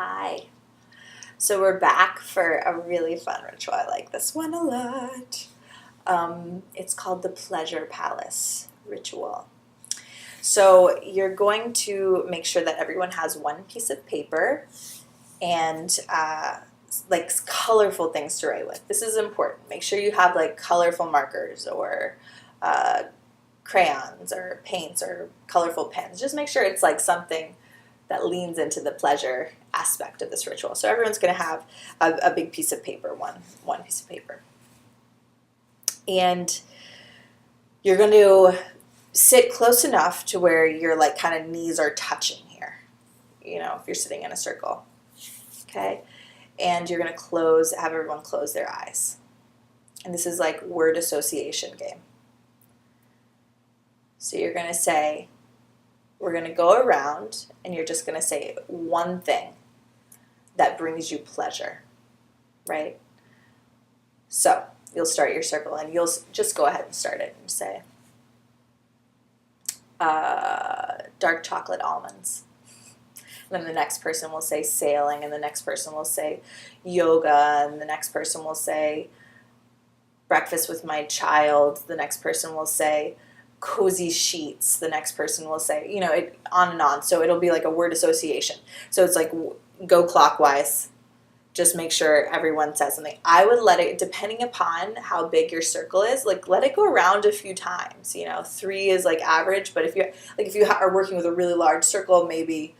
Hi. So we're back for a really fun ritual. I like this one a lot. It's called the Pleasure Palace ritual. So you're going to make sure that everyone has one piece of paper and like colorful things to write with. This is important. Make sure you have like colorful markers or uh, crayons or paints or colorful pens. Just make sure it's like something that leans into the pleasure aspect of this ritual. So everyone's going to have a big piece of paper, one piece of paper. And you're going to sit close enough to where your like kind of knees are touching here, if you're sitting in a circle. Okay? And you're going to have everyone close their eyes. And this is like word association game. So you're going to say, we're going to go around and you're just going to say one thing that brings you pleasure, right? So you'll start your circle and you'll just go ahead and start it and say, dark chocolate almonds. And then the next person will say sailing, and the next person will say yoga, and the next person will say breakfast with my child. The next person will say cozy sheets. The next person will say, on and on. So it'll be like a word association. So it's like go clockwise. Just make sure everyone says something. I would let it, depending upon how big your circle is, like let it go around a few times. 3 is like average, but if you are working with a really large circle, maybe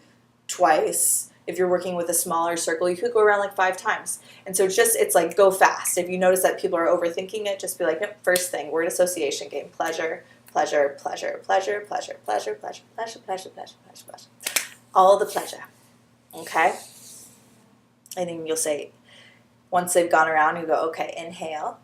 twice. If you're working with a smaller circle, you could go around like 5 times. And so it's like go fast. If you notice that people are overthinking it, just be like, nope, first thing, word association game, pleasure, pleasure, pleasure, pleasure, pleasure, pleasure, pleasure, pleasure, pleasure, pleasure, pleasure, pleasure. All the pleasure. Okay? And then you'll say, once they've gone around, you go, okay, inhale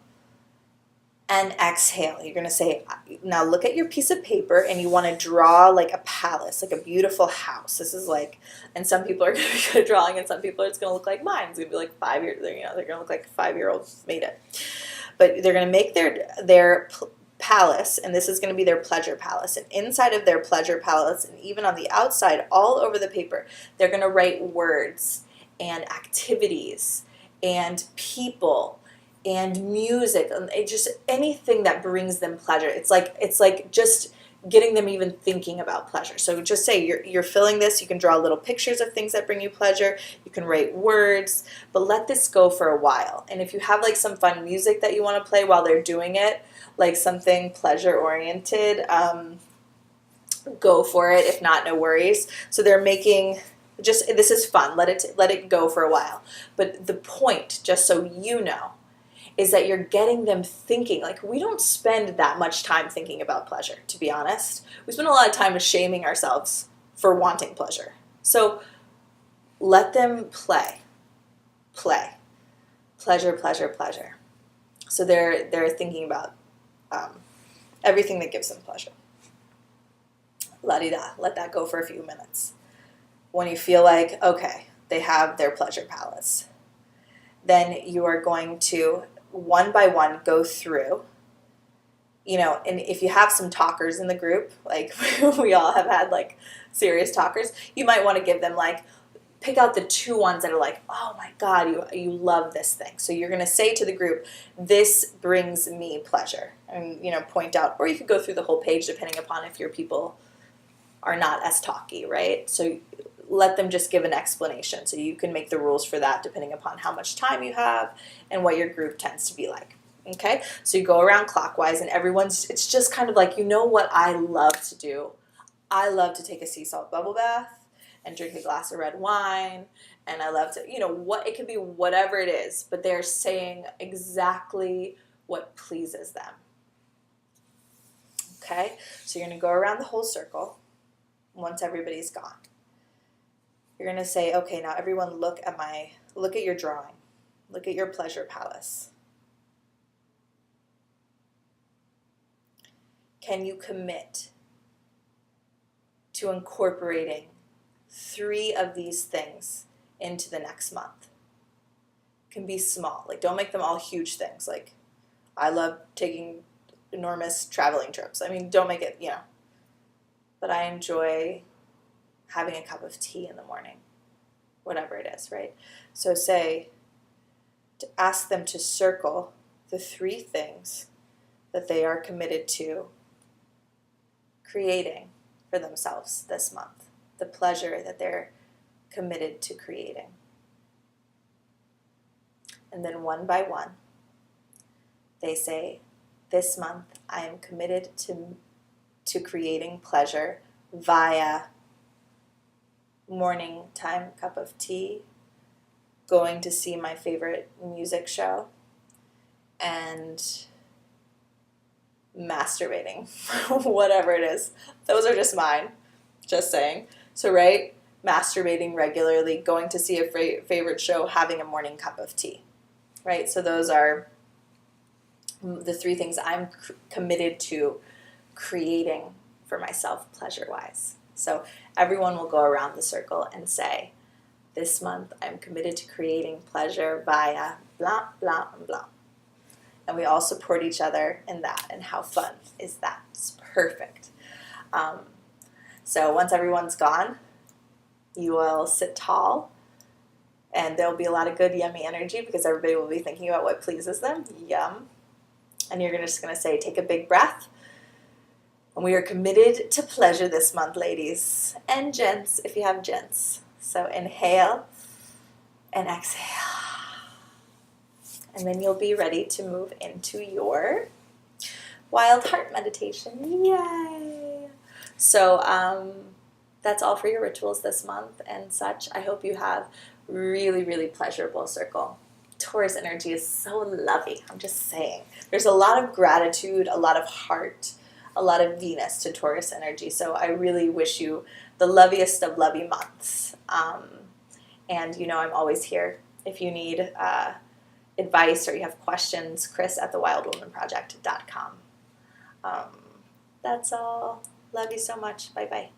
and exhale. You're going to say, now look at your piece of paper and you want to draw like a palace, like a beautiful house. This is like, and some people are going to be good at drawing and some people it's going to look like mine. It's going to be like 5 years, they're going to look like a 5-year-old made it. But they're going to make their palace, and this is going to be their pleasure palace. And inside of their pleasure palace, and even on the outside, all over the paper, they're going to write words and activities and people and music and just anything that brings them pleasure. It's like just getting them even thinking about pleasure. So just say you're filling this. You can draw little pictures of things that bring you pleasure. You can write words, but let this go for a while. And if you have like some fun music that you want to play while they're doing it, like something pleasure oriented, go for it. If not, no worries. So they're making this is fun. Let it go for a while. But the point, just so you know, is that you're getting them thinking. Like, we don't spend that much time thinking about pleasure, to be honest. We spend a lot of time shaming ourselves for wanting pleasure. So let them play. Pleasure, pleasure, pleasure. So they're thinking about everything that gives them pleasure. La-di-da. Let that go for a few minutes. When you feel like, okay, they have their pleasure palace, then you are going to, one by one, go through, and if you have some talkers in the group, like we all have had like serious talkers, you might want to give them like, pick out the 2 ones that are like, oh my God, you love this thing. So you're going to say to the group, this brings me pleasure, and, point out, or you could go through the whole page depending upon if your people are not as talky, right? So let them just give an explanation. So you can make the rules for that depending upon how much time you have and what your group tends to be like. Okay? So you go around clockwise and it's just kind of like, what I love to do? I love to take a sea salt bubble bath and drink a glass of red wine. And I love to, it could be whatever it is, but they're saying exactly what pleases them. Okay? So you're going to go around the whole circle once everybody's gone. You're going to say, okay, now everyone look at your drawing. Look at your pleasure palace. Can you commit to incorporating 3 of these things into the next month? It can be small. Like, don't make them all huge things. Like, I love taking enormous traveling trips. I mean, don't make it, but I enjoy having a cup of tea in the morning. whatever it is, right? So say, to ask them to circle the 3 things that they are committed to creating for themselves this month, the pleasure that they're committed to creating. And then one by one, they say, this month I am committed to creating pleasure via morning time cup of tea, going to see my favorite music show, and masturbating, whatever it is. Those are just mine, just saying. So, right, masturbating regularly, going to see a favorite show, having a morning cup of tea, right? So those are the 3 things I'm committed to creating for myself pleasure-wise. So everyone will go around the circle and say, this month I'm committed to creating pleasure via blah, blah, and blah. And we all support each other in that. And how fun is that? It's perfect. So once everyone's gone, you will sit tall, and there'll be a lot of good, yummy energy because everybody will be thinking about what pleases them. Yum. And you're just going to say, take a big breath. And we are committed to pleasure this month, ladies and gents, if you have gents. So inhale and exhale. And then you'll be ready to move into your wild heart meditation. Yay! So that's all for your rituals this month and such. I hope you have really, really pleasurable circle. Taurus energy is so lovey. I'm just saying. There's a lot of gratitude, a lot of heart, a lot of Venus to Taurus energy. So I really wish you the loveliest of lovey months. And you know I'm always here if you need advice or you have questions. Chris at thewildwomanproject.com. That's all. Love you so much. Bye-bye.